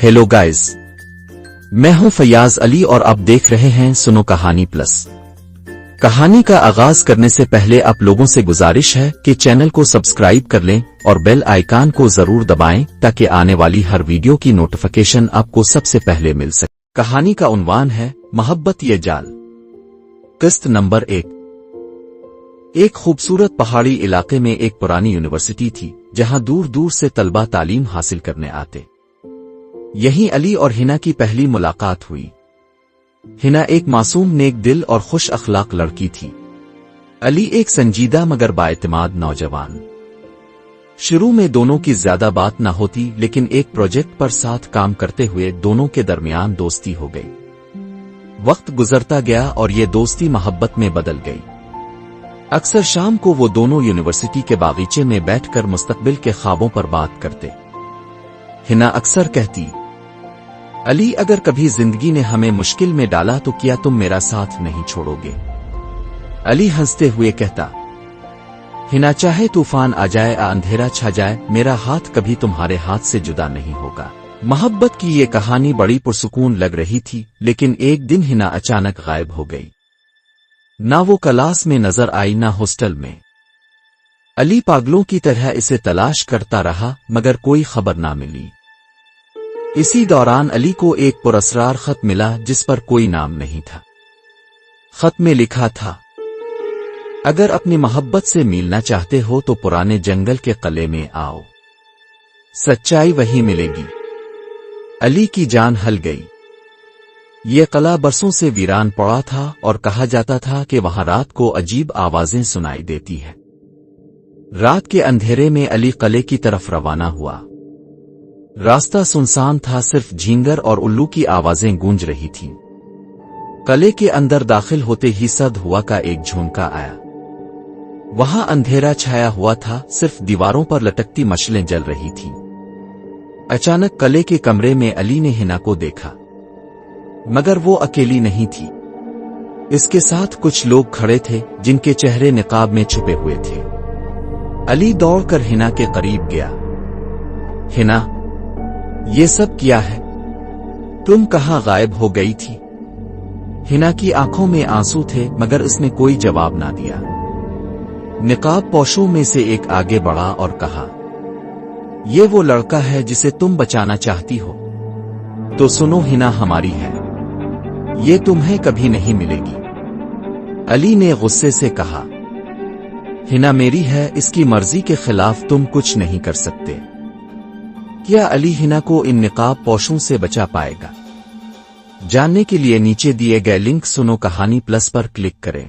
Hello guys, मैं हूं फयाज अली और आप देख रहे हैं सुनो कहानी प्लस। कहानी का आगाज करने से पहले आप लोगों से गुजारिश है कि चैनल को सब्सक्राइब कर लें और बेल आइकन को जरूर दबाएं ताकि आने वाली हर वीडियो की नोटिफिकेशन आपको सबसे पहले मिल सके। कहानी का उन्वान है मोहब्बत ये जाल। किस्त नंबर 1। एक खूबसूरत पहाड़ी इलाके में एक पुरानी यूनिवर्सिटी थी जहां दूर दूर से तलबा तालीम हासिल करने आते। यहीं अली और हिना की पहली मुलाकात हुई। हिना एक मासूम नेक दिल और खुश अखलाक लड़की थी। अली एक संजीदा मगर बाएतिमाद नौजवान। शुरू में दोनों की ज्यादा बात न होती, लेकिन एक प्रोजेक्ट पर साथ काम करते हुए दोनों के दरमियान दोस्ती हो गई। वक्त गुजरता गया और ये दोस्ती मोहब्बत में बदल गई। अक्सर शाम को वो दोनों यूनिवर्सिटी के बागीचे में बैठकर मुस्तकबिल के ख्वाबों पर बात करते। हिना अक्सर कहती, अली अगर कभी जिंदगी ने हमें मुश्किल में डाला तो क्या तुम मेरा साथ नहीं छोड़ोगे? अली हंसते हुए कहता, हिना चाहे तूफान आ जाए या अंधेरा छा जाए, मेरा हाथ कभी तुम्हारे हाथ से जुदा नहीं होगा। मोहब्बत की ये कहानी बड़ी पुरसुकून लग रही थी, लेकिन एक दिन हिना अचानक गायब हो गई। ना वो क्लास में नजर आई ना हॉस्टल में। अली पागलों की तरह इसे तलाश करता रहा मगर कोई खबर ना मिली। इसी दौरान अली को एक पुरस्कार खत मिला जिस पर कोई नाम नहीं था। खत में लिखा था, अगर अपनी मोहब्बत से मिलना चाहते हो तो पुराने जंगल के किले में आओ, सच्चाई वहीं मिलेगी। अली की जान हल गई। ये किला बरसों से वीरान पड़ा था और कहा जाता था कि वहां रात को अजीब आवाजें सुनाई देती है। रात के अंधेरे में अली किले की तरफ रवाना हुआ। रास्ता सुनसान था, सिर्फ झींगर और उल्लू की आवाजें गूंज रही थीं। किले के अंदर दाखिल होते ही सद हुआ का एक झोंका आया। वहां अंधेरा छाया हुआ था, सिर्फ दीवारों पर लटकती मशलें जल रही थीं। अचानक किले के कमरे में अली ने हिना को देखा, मगर वो अकेली नहीं थी। इसके साथ कुछ लोग खड़े थे जिनके चेहरे निकाब में छुपे हुए थे। अली दौड़कर हिना के करीब गया। हिना, ये सब क्या है? तुम कहां गायब हो गई थी? हिना की आंखों में आंसू थे मगर उसने कोई जवाब ना दिया। निकाब पोशों में से एक आगे बढ़ा और कहा, ये वो लड़का है जिसे तुम बचाना चाहती हो। तो सुनो, हिना हमारी है, ये तुम्हें कभी नहीं मिलेगी। अली ने गुस्से से कहा, हिना मेरी है, इसकी मर्जी के खिलाफ तुम कुछ नहीं कर सकते। क्या अली हिना को इन निकाब पोशों से बचा पाएगा? जानने के लिए नीचे दिए गए लिंक सुनो कहानी प्लस पर क्लिक करें।